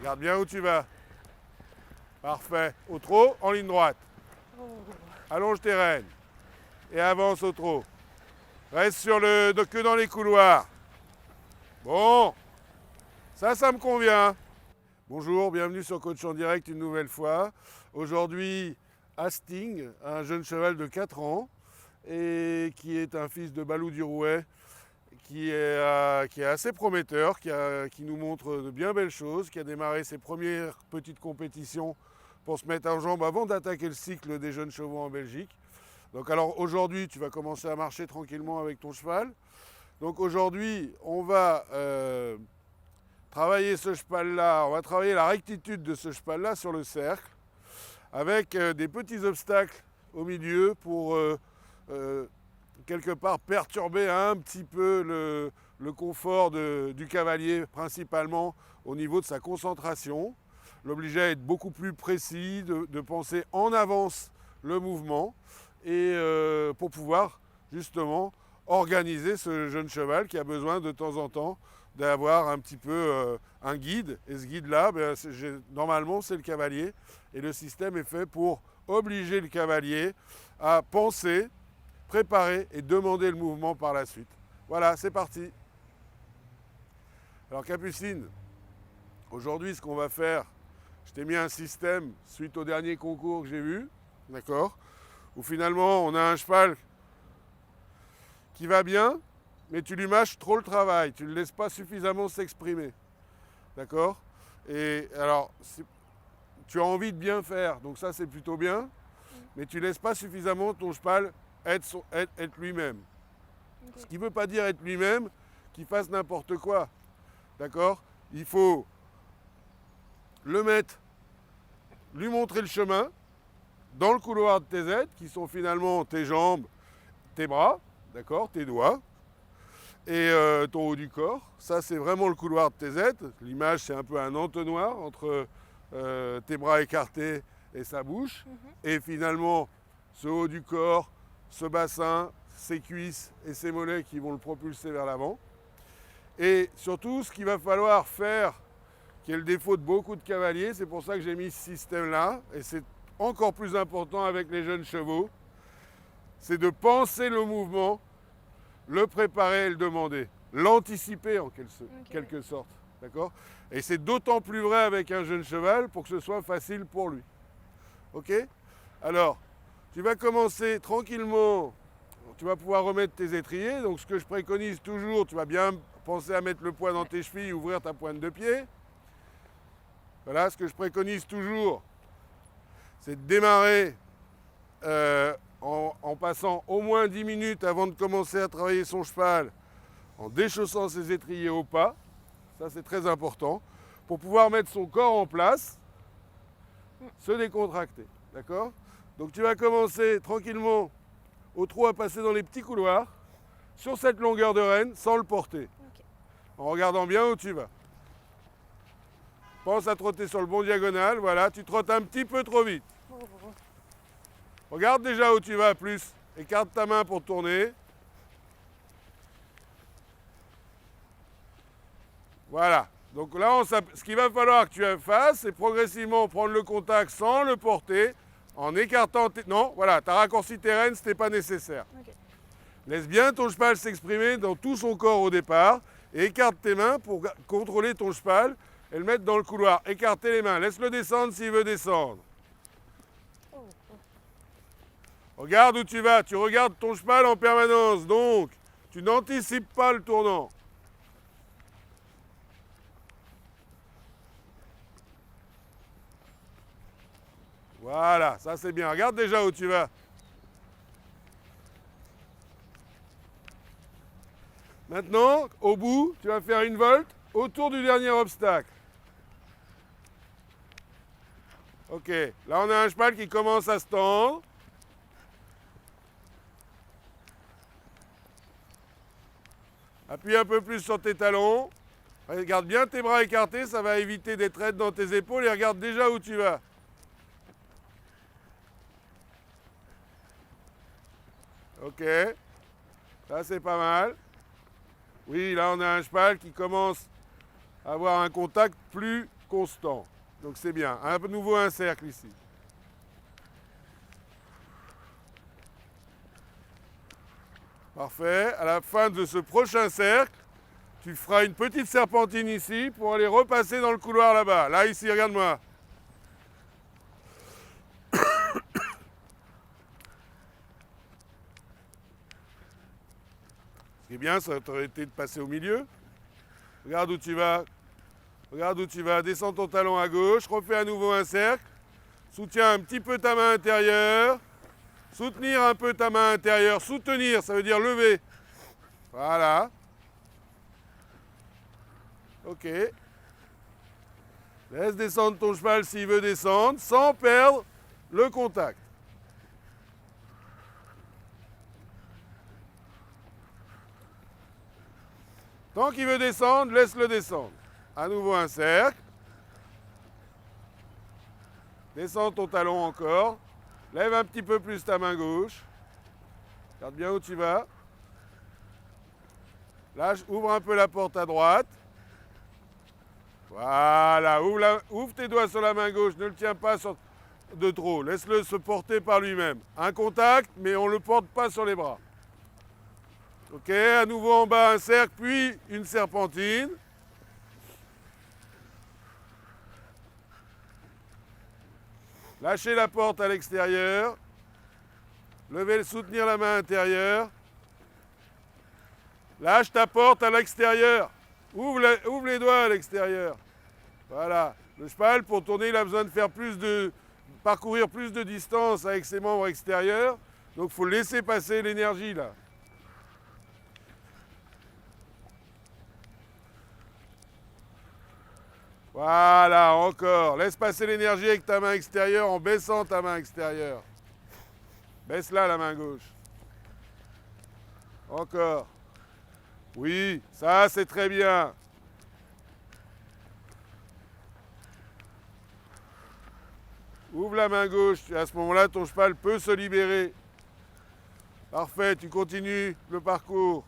Regarde bien où tu vas. Parfait. Au trot, en ligne droite. Allonge tes rênes. Et avance au trot. Reste que dans les couloirs. Bon. Ça me convient. Bonjour, bienvenue sur Coach en direct une nouvelle fois. Aujourd'hui, Hastings, un jeune cheval de 4 ans et qui est un fils de Balou du Rouet, qui est assez prometteur, qui nous montre de bien belles choses, qui a démarré ses premières petites compétitions pour se mettre en jambe avant d'attaquer le cycle des jeunes chevaux en Belgique. Donc alors aujourd'hui, tu vas commencer à marcher tranquillement avec ton cheval. Donc aujourd'hui, on va travailler ce cheval-là, on va travailler la rectitude de ce cheval-là sur le cercle, avec des petits obstacles au milieu pour quelque part perturber un petit peu le confort du cavalier, principalement au niveau de sa concentration, l'obliger à être beaucoup plus précis, de penser en avance le mouvement, et pour pouvoir justement organiser ce jeune cheval qui a besoin de temps en temps d'avoir un petit peu un guide. Et ce guide-là, normalement, c'est le cavalier. Et le système est fait pour obliger le cavalier à penser, préparer et demander le mouvement par la suite. Voilà, c'est parti. Alors Capucine, aujourd'hui, ce qu'on va faire, je t'ai mis un système suite au dernier concours que j'ai vu, d'accord, où finalement, on a un cheval qui va bien, mais tu lui mâches trop le travail, tu ne le laisses pas suffisamment s'exprimer. D'accord? Et alors, tu as envie de bien faire, donc ça c'est plutôt bien, mais tu ne laisses pas suffisamment ton cheval être lui-même. Okay. Ce qui ne veut pas dire être lui-même qu'il fasse n'importe quoi. D'accord? Il faut le mettre, lui montrer le chemin dans le couloir de tes aides, qui sont finalement tes jambes, tes bras, d'accord, tes doigts, et ton haut du corps. Ça, c'est vraiment le couloir de tes aides. L'image, c'est un peu un entonnoir entre tes bras écartés et sa bouche. Et finalement, ce haut du corps, ce bassin, ses cuisses et ses mollets qui vont le propulser vers l'avant. Et surtout, ce qu'il va falloir faire, qui est le défaut de beaucoup de cavaliers, c'est pour ça que j'ai mis ce système-là, et c'est encore plus important avec les jeunes chevaux, c'est de penser le mouvement, le préparer et le demander, l'anticiper en quelque sorte, d'accord? Et c'est d'autant plus vrai avec un jeune cheval pour que ce soit facile pour lui. Ok? Alors, tu vas commencer tranquillement, tu vas pouvoir remettre tes étriers. Donc ce que je préconise toujours, tu vas bien penser à mettre le poids dans tes chevilles, ouvrir ta pointe de pied. Voilà, ce que je préconise toujours, c'est de démarrer en passant au moins 10 minutes avant de commencer à travailler son cheval, en déchaussant ses étriers au pas. Ça, c'est très important, pour pouvoir mettre son corps en place, se décontracter. D'accord? Donc tu vas commencer tranquillement au trot à passer dans les petits couloirs, sur cette longueur de rêne, sans le porter. Okay. En regardant bien où tu vas. Pense à trotter sur le bon diagonal, voilà, tu trottes un petit peu trop vite. Regarde déjà où tu vas plus. Écarte ta main pour tourner. Voilà. Donc là, ce qu'il va falloir que tu fasses, c'est progressivement prendre le contact sans le porter, en écartant Non, voilà, tu as raccourci tes rênes, ce n'était pas nécessaire. Okay. Laisse bien ton cheval s'exprimer dans tout son corps au départ, et écarte tes mains pour contrôler ton cheval et le mettre dans le couloir. Écartez les mains, laisse-le descendre s'il veut descendre. Regarde où tu vas, tu regardes ton cheval en permanence, donc tu n'anticipes pas le tournant. Voilà, ça c'est bien. Regarde déjà où tu vas. Maintenant, au bout, tu vas faire une volte autour du dernier obstacle. Ok, là on a un cheval qui commence à se tendre. Appuie un peu plus sur tes talons. Regarde bien tes bras écartés, ça va éviter d'être raide dans tes épaules et regarde déjà où tu vas. Ok, ça c'est pas mal. Oui, là on a un cheval qui commence à avoir un contact plus constant. Donc c'est bien. À nouveau un cercle ici. Parfait. À la fin de ce prochain cercle, tu feras une petite serpentine ici pour aller repasser dans le couloir là-bas. Là, ici, regarde-moi. Ce qui est bien, ça aurait été de passer au milieu. Regarde où tu vas. Regarde où tu vas. Descends ton talon à gauche. Refais à nouveau un cercle. Soutiens un petit peu ta main intérieure. Soutenir un peu ta main intérieure. Soutenir, ça veut dire lever. Voilà. Ok. Laisse descendre ton cheval s'il veut descendre, sans perdre le contact. Tant qu'il veut descendre, laisse-le descendre. À nouveau un cercle. Descends ton talon encore. Lève un petit peu plus ta main gauche. Regarde bien où tu vas. Là, ouvre un peu la porte à droite. Voilà, ouvre tes doigts sur la main gauche, ne le tiens pas de trop. Laisse-le se porter par lui-même. Un contact, mais on ne le porte pas sur les bras. Ok, à nouveau en bas un cercle, puis une serpentine. Lâchez la porte à l'extérieur. Levez, soutenir la main intérieure. Lâche ta porte à l'extérieur. Ouvre les doigts à l'extérieur. Voilà. Le cheval, pour tourner, il a besoin de parcourir plus de distance avec ses membres extérieurs. Donc, il faut laisser passer l'énergie, là. Voilà, encore. Laisse passer l'énergie avec ta main extérieure en baissant ta main extérieure. Baisse-la, la main gauche. Encore. Oui, ça, c'est très bien. Ouvre la main gauche. À ce moment-là, ton cheval peut se libérer. Parfait, tu continues le parcours.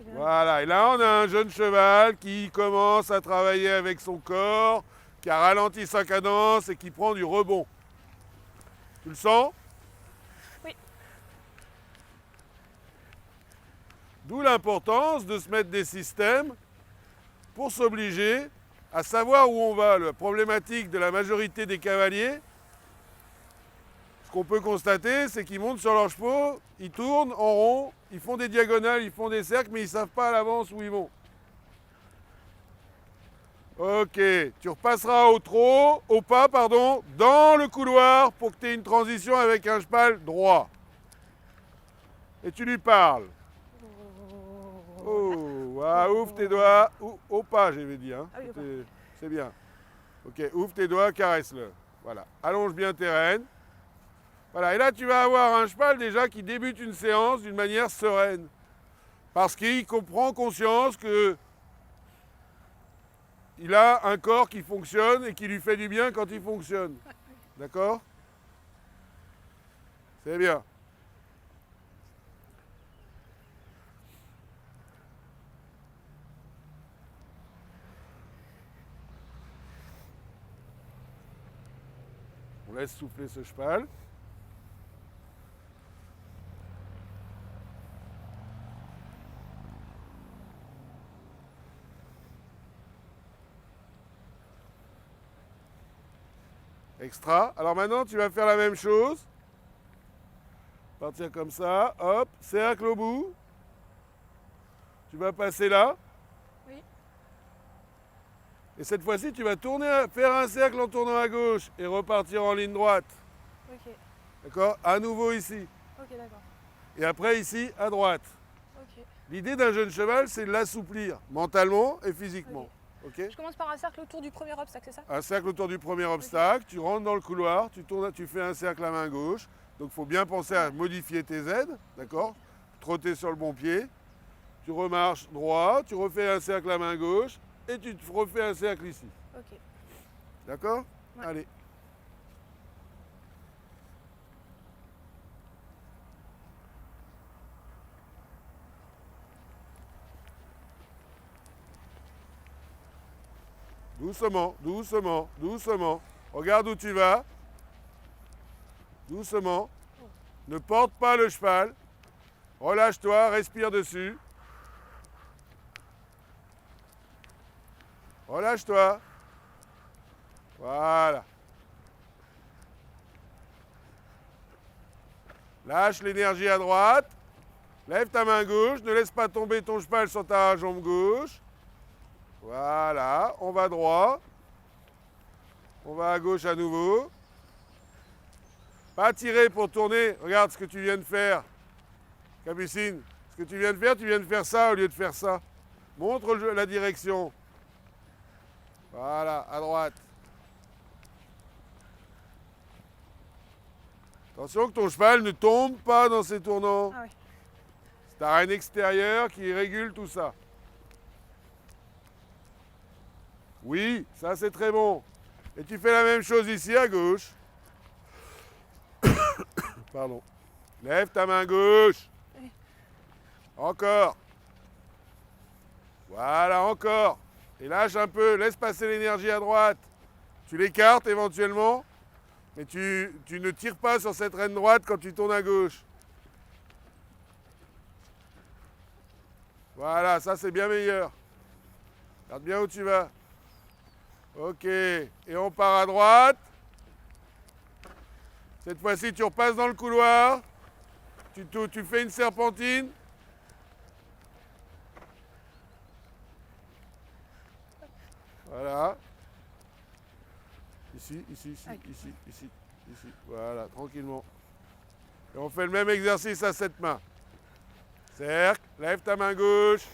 Voilà, et là, on a un jeune cheval qui commence à travailler avec son corps, qui a ralenti sa cadence et qui prend du rebond. Tu le sens? Oui. D'où l'importance de se mettre des systèmes pour s'obliger à savoir où on va. La problématique de la majorité des cavaliers, ce qu'on peut constater, c'est qu'ils montent sur leurs chevaux, ils tournent en rond, ils font des diagonales, ils font des cercles, mais ils ne savent pas à l'avance où ils vont. Ok, tu repasseras au pas, dans le couloir pour que tu aies une transition avec un cheval droit. Et tu lui parles. Oh, ouvre tes doigts. Au pas, j'avais dit. Hein. Ah oui, au pas. C'est bien. Ok, ouvre tes doigts, caresse-le. Voilà. Allonge bien tes rênes. Voilà. Et là, tu vas avoir un cheval déjà qui débute une séance d'une manière sereine. Parce qu'il prend conscience que il a un corps qui fonctionne et qui lui fait du bien quand il fonctionne. D'accord? C'est bien. On laisse souffler ce cheval. Extra. Alors maintenant, tu vas faire la même chose. Partir comme ça. Hop, cercle au bout. Tu vas passer là. Oui. Et cette fois-ci, tu vas faire un cercle en tournant à gauche et repartir en ligne droite. Ok. D'accord? À nouveau ici. Ok, d'accord. Et après ici, à droite. Ok. L'idée d'un jeune cheval, c'est de l'assouplir mentalement et physiquement. Okay. Je commence par un cercle autour du premier obstacle, c'est ça? Un cercle autour du premier obstacle, tu rentres dans le couloir, tu fais un cercle à main gauche. Donc il faut bien penser à modifier tes aides, d'accord? Trotter sur le bon pied. Tu remarches droit, tu refais un cercle à main gauche et tu te refais un cercle ici. Ok. D'accord? Ouais. Allez. Doucement, doucement, doucement. Regarde où tu vas. Doucement. Ne porte pas le cheval. Relâche-toi, respire dessus. Relâche-toi. Voilà. Lâche l'énergie à droite. Lève ta main gauche. Ne laisse pas tomber ton cheval sur ta jambe gauche. Voilà. On va droit. On va à gauche à nouveau. Pas tirer pour tourner. Regarde ce que tu viens de faire. Capucine, ce que tu viens de faire ça au lieu de faire ça. Montre la direction. Voilà, à droite. Attention que ton cheval ne tombe pas dans ses tournants. Ah oui. C'est ta reine extérieure qui régule tout ça. Oui, ça c'est très bon. Et tu fais la même chose ici à gauche. Pardon. Lève ta main gauche. Oui. Encore. Voilà, encore. Et lâche un peu, laisse passer l'énergie à droite. Tu l'écartes éventuellement, mais tu ne tires pas sur cette reine droite quand tu tournes à gauche. Voilà, ça c'est bien meilleur. Regarde bien où tu vas. Ok, et on part à droite. Cette fois-ci, tu repasses dans le couloir. Tu fais une serpentine. Voilà. Ici, ici, ici. Voilà, tranquillement. Et on fait le même exercice à cette main. Cercle, lève ta main gauche.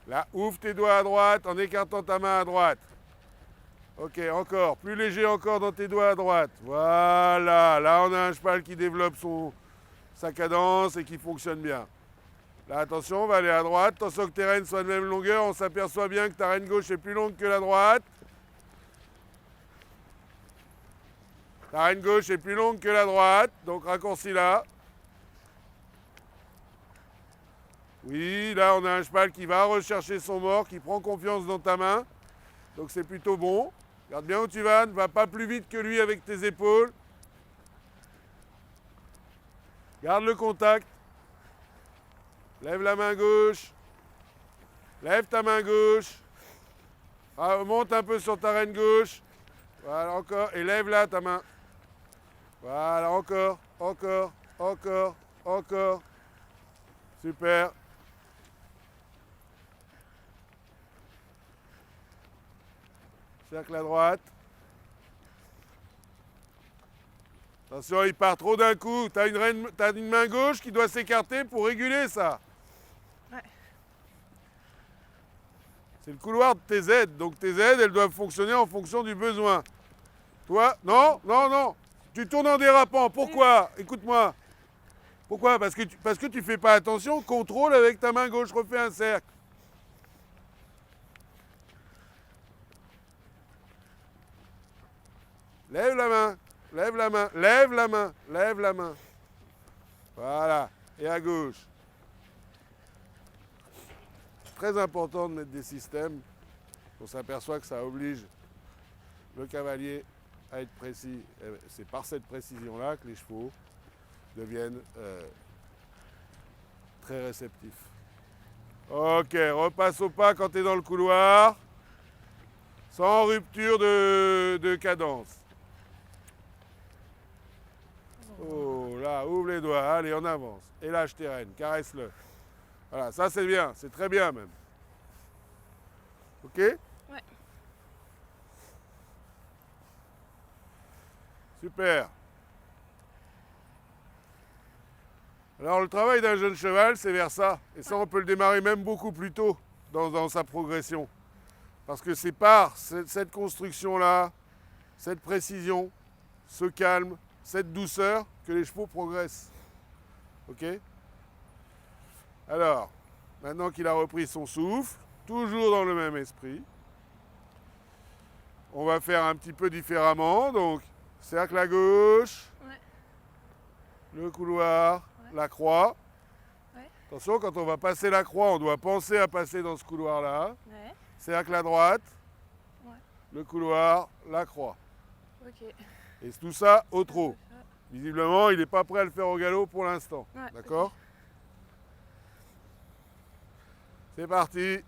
Là, ouvre tes doigts à droite en écartant ta main à droite. Ok, encore. Plus léger encore dans tes doigts à droite. Voilà. Là, on a un cheval qui développe sa cadence et qui fonctionne bien. Là, attention, on va aller à droite. Attention que tes rênes soient de même longueur. On s'aperçoit bien que ta reine gauche est plus longue que la droite. Ta reine gauche est plus longue que la droite. Donc, raccourcis là. Oui, là, on a un cheval qui va rechercher son mort, qui prend confiance dans ta main. Donc, c'est plutôt bon. Regarde bien où tu vas. Ne va pas plus vite que lui avec tes épaules. Garde le contact. Lève la main gauche. Lève ta main gauche. Monte un peu sur ta reine gauche. Voilà, encore. Et lève là ta main. Voilà, encore, encore, encore, encore. Super. Cercle à droite. Attention, il part trop d'un coup. T'as une main gauche qui doit s'écarter pour réguler ça. Ouais. C'est le couloir de tes aides. Donc tes aides, elles doivent fonctionner en fonction du besoin. Toi, non, non, non. Tu tournes en dérapant. Pourquoi? Écoute-moi. Pourquoi? Parce que tu fais pas attention. Contrôle avec ta main gauche. Refais un cercle. Lève la main. Lève la main. Lève la main. Lève la main. Voilà. Et à gauche. C'est très important de mettre des systèmes. On s'aperçoit que ça oblige le cavalier à être précis. C'est par cette précision-là que les chevaux deviennent très réceptifs. Ok, repasse au pas quand tu es dans le couloir, sans rupture de cadence. Oh là, ouvre les doigts, allez, on avance. Et lâche tes rênes, caresse-le. Voilà, ça c'est bien, c'est très bien même. Ok? Ouais. Super. Alors le travail d'un jeune cheval, c'est vers ça. Et ça, on peut le démarrer même beaucoup plus tôt dans sa progression. Parce que c'est par cette construction-là, cette précision, ce calme, cette douceur que les chevaux progressent. Ok? Alors, maintenant qu'il a repris son souffle, toujours dans le même esprit, on va faire un petit peu différemment. Donc, cercle à gauche, Ouais. le couloir, Ouais. la croix. Ouais. Attention, quand on va passer la croix, on doit penser à passer dans ce couloir-là. Ouais. Cercle à droite. Ouais. le couloir, la croix. Ok. Et tout ça au trot. Visiblement, il n'est pas prêt à le faire au galop pour l'instant. Ouais, D'accord? ok. C'est parti.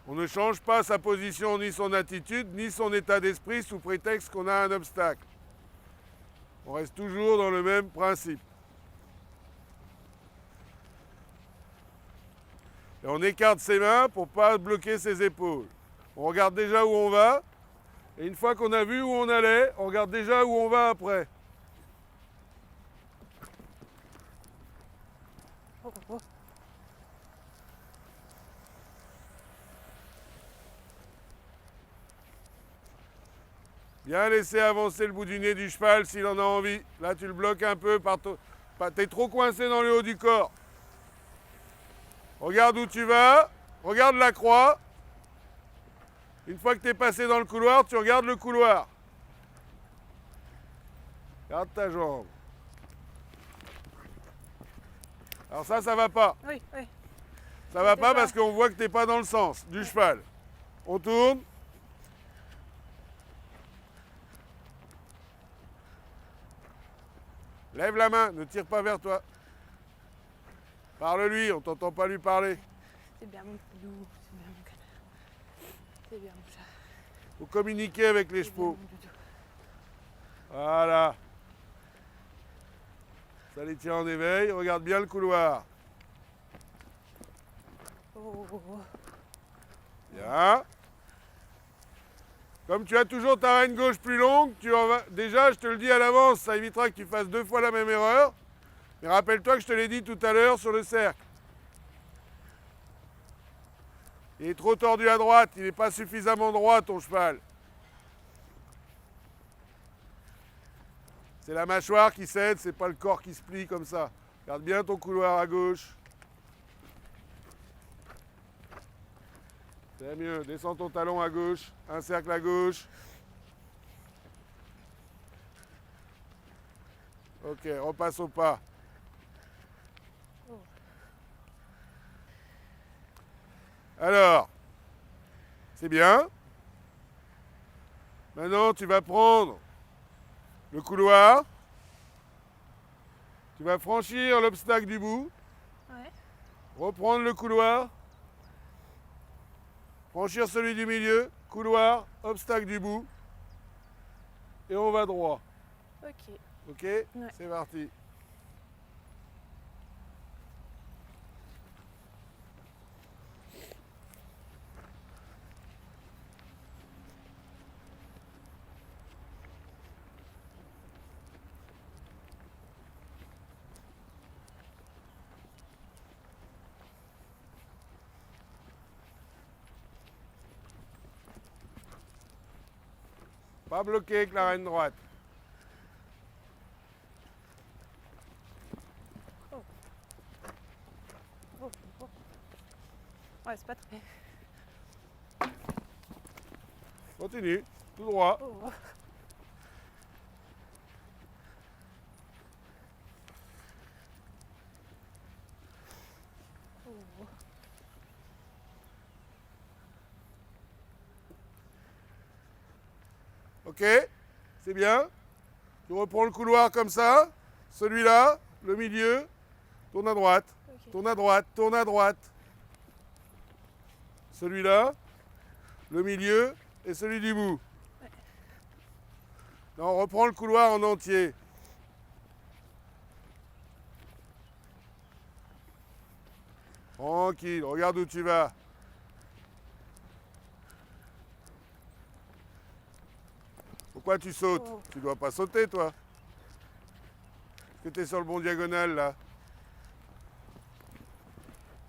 On ne change pas sa position ni son attitude ni son état d'esprit sous prétexte qu'on a un obstacle. On reste toujours dans le même principe. Et on écarte ses mains pour ne pas bloquer ses épaules. On regarde déjà où on va. Et une fois qu'on a vu où on allait, on regarde déjà où on va après. Oh, oh. Bien laisser avancer le bout du nez du cheval s'il en a envie. Là, tu le bloques un peu par ton... T'es trop coincé dans le haut du corps. Regarde où tu vas. Regarde la croix. Une fois que tu es passé dans le couloir, tu regardes le couloir. Regarde ta jambe. Alors ça va pas. Oui, oui. Ça va C'était pas pas- parce qu'on voit que tu n'es pas dans le sens du cheval. On tourne. Lève la main, ne tire pas vers toi. Parle-lui, on t'entend pas lui parler. C'est bien mon doudou, c'est bien mon canard. C'est bien mon chat. Faut communiquer avec les C'est bien chevaux. mon doudou. Voilà. Ça les tient en éveil. Regarde bien le couloir. Oh, oh, oh. Bien. Comme tu as toujours ta reine gauche plus longue, tu en vas... déjà, je te le dis à l'avance, ça évitera que tu fasses 2 fois la même erreur. Mais rappelle-toi que je te l'ai dit tout à l'heure sur le cercle. Il est trop tordu à droite, il n'est pas suffisamment droit ton cheval. C'est la mâchoire qui cède, c'est pas le corps qui se plie comme ça. Regarde bien ton couloir à gauche. C'est mieux, descends ton talon à gauche, un cercle à gauche. Ok, repasse au pas. Oh. Alors, c'est bien. Maintenant, tu vas prendre le couloir. Tu vas franchir l'obstacle du bout. Ouais. Reprendre le couloir. Franchir celui du milieu. Couloir, obstacle du bout. Et on va droit. Ok. Ok? Ouais. C'est parti. Pas bloqué avec la reine droite. Oh, oh. Ouais, c'est pas très. Continue, tout droit. Oh, oh. Oh, oh. Ok? C'est bien. Tu reprends le couloir comme ça. Celui-là, le milieu. Tourne à droite. Ok. Tourne à droite, tourne à droite. Celui-là, le milieu et celui du bout. Ouais. Non, reprends le couloir en entier. Tranquille, regarde où tu vas. Pourquoi tu sautes? Oh. Tu dois pas sauter, toi. Est-ce que tu es sur le bon diagonal, là?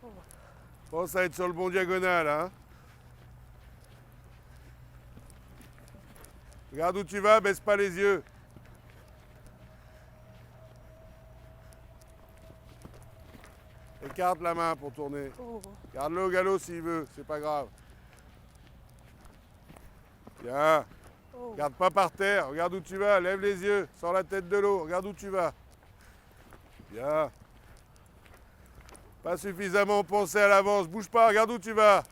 Oh. Pense à être sur le bon diagonal, hein? Regarde où tu vas, baisse pas les yeux. Écarte la main pour tourner. Oh. Garde-le au galop s'il veut, c'est pas grave. Bien. Oh. Regarde pas par terre, regarde où tu vas, lève les yeux, sors la tête de l'eau, regarde où tu vas. Bien. Pas suffisamment pensé à l'avance. Bouge pas, regarde où tu vas.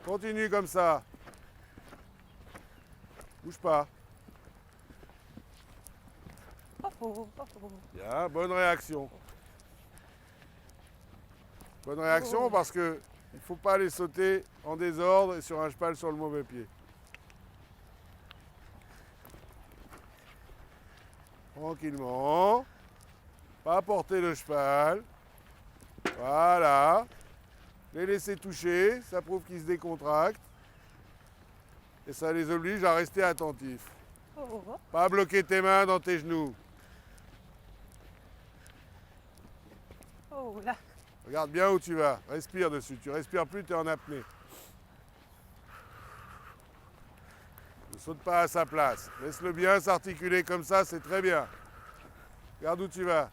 Continue comme ça. Bouge pas. Oh, oh, oh, oh. Bien, bonne réaction. Bonne réaction parce que il ne faut pas aller sauter en désordre et sur un cheval sur le mauvais pied. Tranquillement. Pas porter le cheval. Voilà. Les laisser toucher, ça prouve qu'ils se décontractent. Et ça les oblige à rester attentifs. Oh, oh, oh. Pas bloquer tes mains dans tes genoux. Oh là. Regarde bien où tu vas. Respire dessus. Tu respires plus, tu es en apnée. Ne saute pas à sa place. Laisse-le bien s'articuler comme ça, c'est très bien. Regarde où tu vas.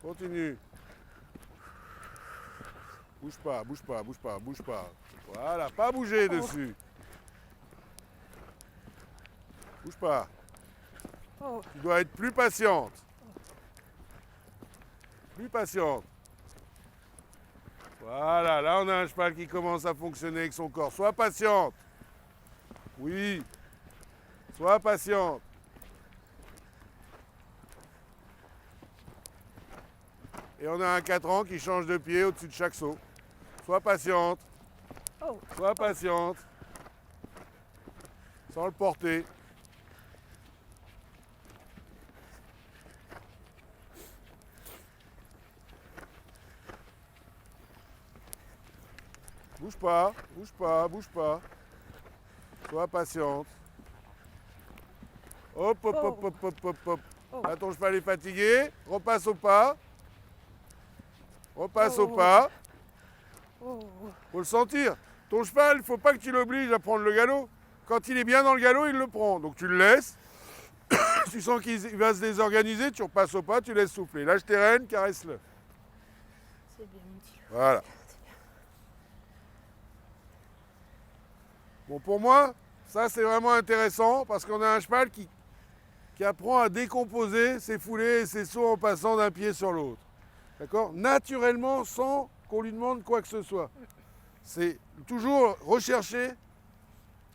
Continue. Bouge pas, bouge pas, bouge pas, bouge pas. Voilà, pas bouger dessus. Bouge pas. Oh, Tu dois être plus patiente. Plus patiente. Voilà, là on a un cheval qui commence à fonctionner avec son corps. Sois patiente. Oui. Sois patiente. Et on a un 4 ans qui change de pied au-dessus de chaque saut. Sois patiente. oh. Sois patiente. Sans le porter. Bouge pas, bouge pas, bouge pas. Sois patiente. Hop, hop, hop, hop, hop, hop, hop. Oh. Là, ton cheval est fatigué. Repasse au pas. Repasse au Oh. pas. Oh, Faut le sentir. Ton cheval, il ne faut pas que tu l'obliges à prendre le galop. Quand il est bien dans le galop, il le prend. Donc tu le laisses. Tu sens qu'il va se désorganiser, tu repasses au pas, tu laisses souffler. Lâche tes rênes, caresse-le. c'est bien mon petit loup. Voilà. Bon, pour moi, ça c'est vraiment intéressant parce qu'on a un cheval qui apprend à décomposer ses foulées et ses sauts en passant d'un pied sur l'autre. D'accord? Naturellement, sans qu'on lui demande quoi que ce soit. C'est toujours rechercher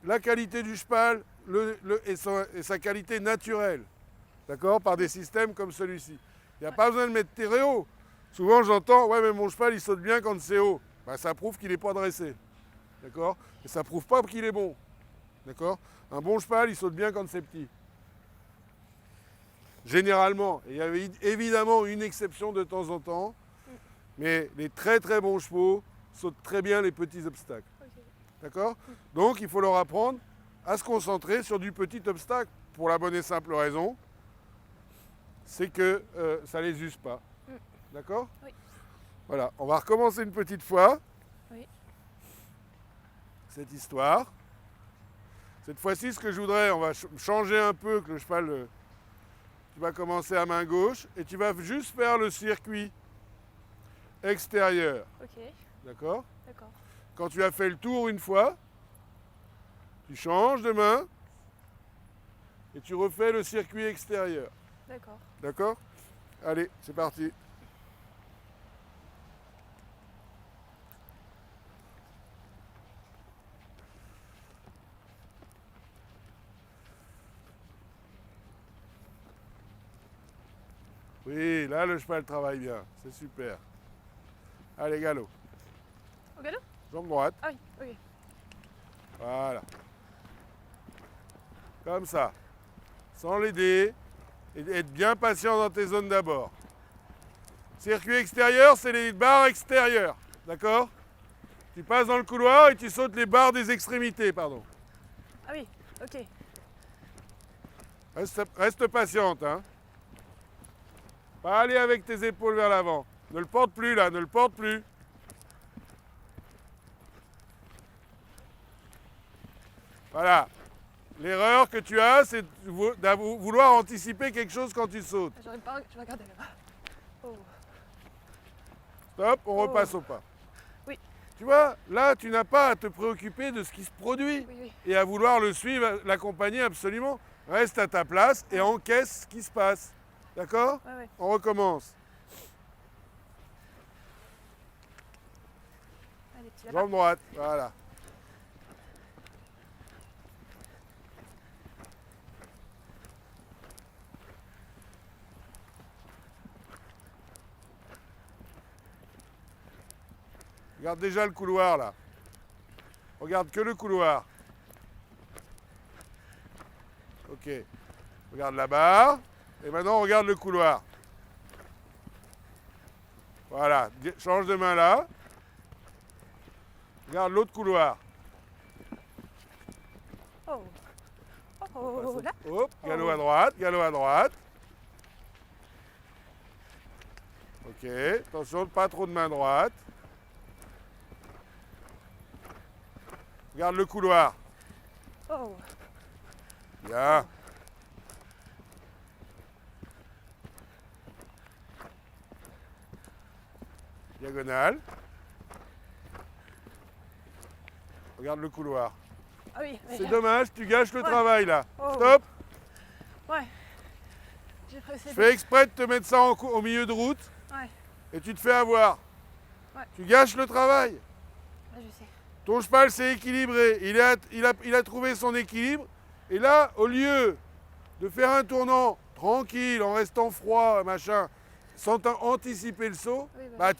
la qualité du cheval et sa qualité naturelle. D'accord? Par des systèmes comme celui-ci. Il n'y a pas besoin de mettre très haut. Souvent j'entends, ouais mais mon cheval il saute bien quand c'est haut. Ben, ça prouve qu'il n'est pas dressé. D'accord? Et ça prouve pas qu'il est bon. D'accord? Un bon cheval il saute bien quand c'est petit. Généralement. Et il y avait évidemment une exception de temps en temps. Mais les très très bons chevaux sautent très bien les petits obstacles. Ok. D'accord? Donc il faut leur apprendre à se concentrer sur du petit obstacle. Pour la bonne et simple raison, c'est que ça ne les use pas. D'accord? Oui. Voilà, on va recommencer une petite fois. Oui. Cette histoire. Cette fois-ci, ce que je voudrais, on va changer un peu, que le cheval, tu vas commencer à main gauche et tu vas juste faire le circuit extérieur. Ok, D'accord? d'accord. Quand tu as fait le tour une fois, tu changes de main et tu refais le circuit extérieur. D'accord. D'accord? Allez, c'est parti. Oui, là le cheval travaille bien, c'est super. Allez, galop. Au galop? Jambe droite, Ah oui, ok. voilà. Comme ça. Sans l'aider et être bien patient dans tes zones d'abord. Circuit extérieur, c'est les barres extérieures. D'accord? Tu passes dans le couloir et tu sautes les barres des extrémités, pardon. Ah oui, ok. Reste patiente, hein. Pas aller avec tes épaules vers l'avant. Ne le porte plus là, ne le porte plus. Voilà. L'erreur que tu as, c'est de vouloir anticiper quelque chose quand tu sautes. J'aurais pas. Je vais regarder là-bas. Oh. Stop, on repasse au pas. Oui. Tu vois, là, tu n'as pas à te préoccuper de ce qui se produit Oui, oui. et à vouloir le suivre, l'accompagner absolument. Reste à ta place et encaisse ce qui se passe. D'accord? Ouais, ouais. On recommence. Tu l'as pas? Jambe droite, voilà. Regarde déjà le couloir là. Regarde que le couloir. Ok. Regarde là-bas. Et maintenant, on regarde le couloir. Voilà. Change de main là. Regarde l'autre couloir. Oh. Oh, là. Hop, galop Oh. à droite, galop à droite. Ok. Attention, pas trop de main droite. Regarde le couloir. Oh. Bien. Diagonale. Regarde le couloir. Ah oui. C'est dommage, tu gâches le Ouais. travail là. Oh. Stop. Ouais. J'ai pressé. Je fais exprès de te mettre ça au milieu de route Ouais. et tu te fais avoir. Ouais. Tu gâches le travail. Là, je sais. Ton cheval s'est équilibré. Il a trouvé son équilibre. Et là, au lieu de faire un tournant tranquille, en restant froid, machin, sans anticiper le saut, Oui, bah,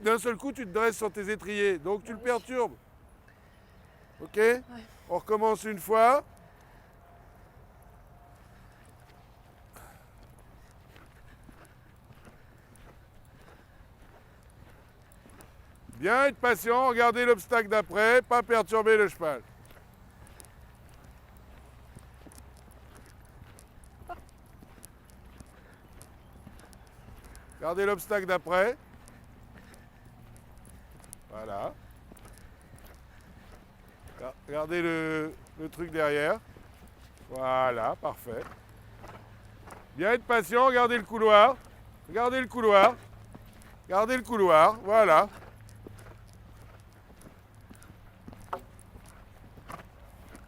d'un seul coup, tu te dresses sur tes étriers. Donc tu le perturbes. Ok? On recommence une fois. Bien être patient, regardez l'obstacle d'après, pas perturber le cheval. Regardez l'obstacle d'après. Voilà. Regardez le truc derrière. Voilà, parfait. Bien être patient, regardez le couloir. Regardez le couloir. Regardez le couloir, voilà.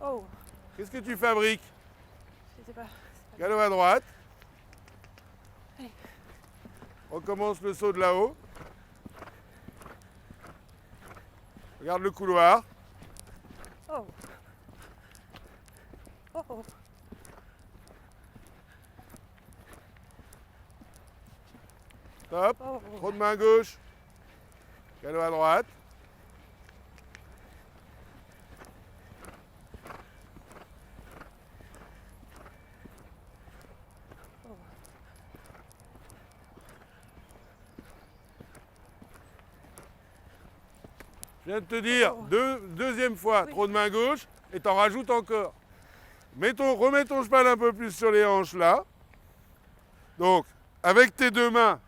Oh. Qu'est-ce que tu fabriques? Je sais pas. Galop à droite. Allez. Recommence le saut de là-haut. Regarde le couloir. Oh. Oh. Oh. Top. Oh. Trop de main gauche. Galop à droite. Je viens de te dire, deuxième fois, Oui. trop de main gauche, et t'en rajoutes encore. Remets ton cheval un peu plus sur les hanches là. Donc, avec tes deux mains,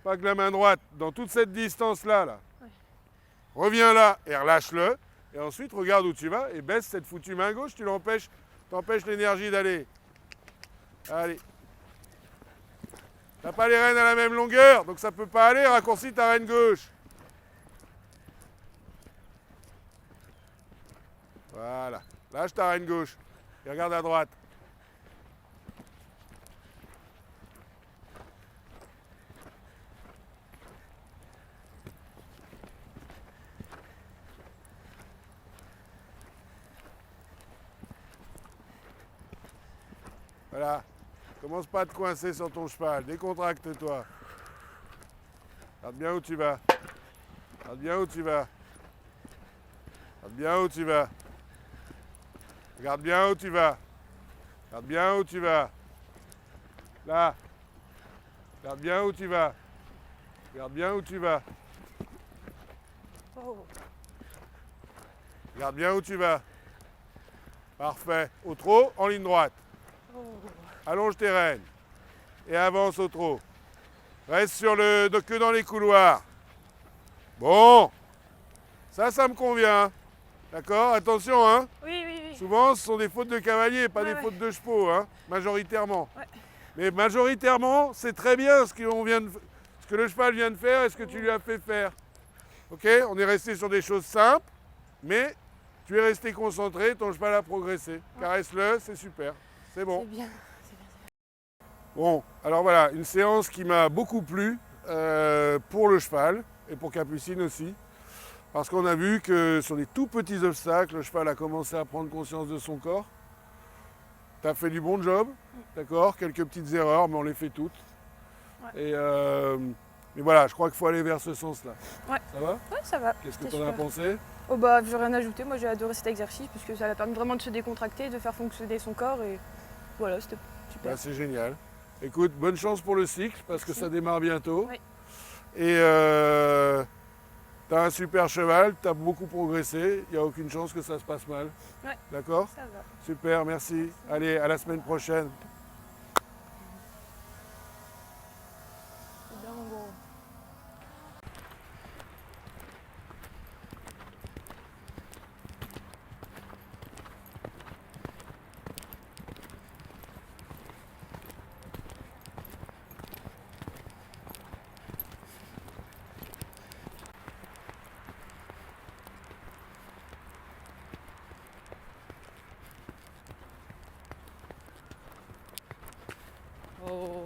pas que la main droite, dans toute cette distance-là, là. Ouais. Reviens là et relâche-le. Et ensuite, regarde où tu vas et baisse cette foutue main gauche, t'empêches l'énergie d'aller. Allez. T'as pas les rênes à la même longueur, donc ça peut pas aller, raccourcis ta reine gauche. Voilà. Lâche ta reine gauche. Et regarde à droite. Voilà. Commence pas à te coincer sur ton cheval. Décontracte-toi. Regarde bien où tu vas. Regarde bien où tu vas. Regarde bien où tu vas. Regarde bien où tu vas. Regarde bien où tu vas. Là. Regarde bien où tu vas. Regarde bien où tu vas. Oh. Regarde bien où tu vas. Parfait. Au trot, en ligne droite. Oh. Allonge tes rênes. Et avance au trot. Reste que dans les couloirs. Bon. Ça me convient. D'accord? Attention, hein. Oui, oui, oui. Souvent, ce sont des fautes de cavalier, pas des Ouais. fautes de chevaux, hein, majoritairement. Ouais. Mais majoritairement, c'est très bien ce que le cheval vient de faire et ce que tu lui as fait faire. Ok? On est resté sur des choses simples, mais tu es resté concentré, ton cheval a progressé. Caresse-le, c'est super. C'est bon. C'est bien. C'est bien. Bon, alors voilà, une séance qui m'a beaucoup plu pour le cheval et pour Capucine aussi. Parce qu'on a vu que sur des tout petits obstacles, le cheval a commencé à prendre conscience de son corps. Tu as fait du bon job, d'accord? Quelques petites erreurs, mais on les fait toutes. Ouais. Et mais voilà, je crois qu'il faut aller vers ce sens-là. Ouais. Ça va? Ouais, ça va. Qu'est-ce que C'était tu en as super. pensé? Oh bah, j'ai rien ajouté. Moi, j'ai adoré cet exercice parce que ça a permis vraiment de se décontracter, de faire fonctionner son corps et voilà, c'était super. Bah, c'est génial. Écoute, bonne chance pour le cycle parce que Merci. ça démarre bientôt. Oui. Et tu as un super cheval, tu as beaucoup progressé, il n'y a aucune chance que ça se passe mal. Ouais. D'accord? Ça va. Super, merci. Allez, à la semaine prochaine. C'est bien, mon gros. Oh.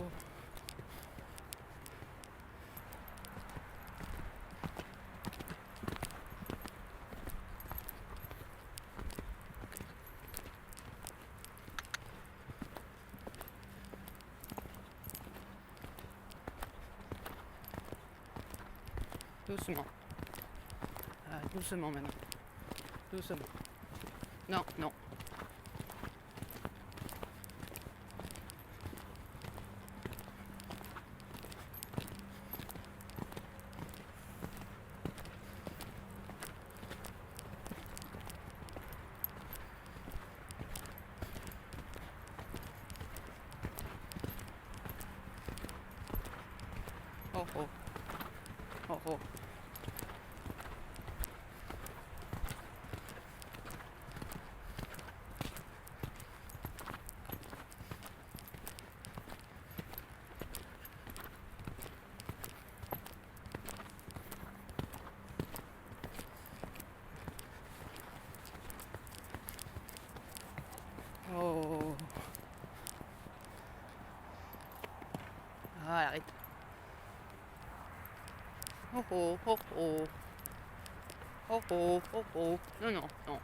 Doucement. Doucement maintenant. Doucement. Non, non. Oh oh. Oh oh. Oh. Ah, arrête. Oh oh, oh oh. Oh oh, oh oh. Non, non, non.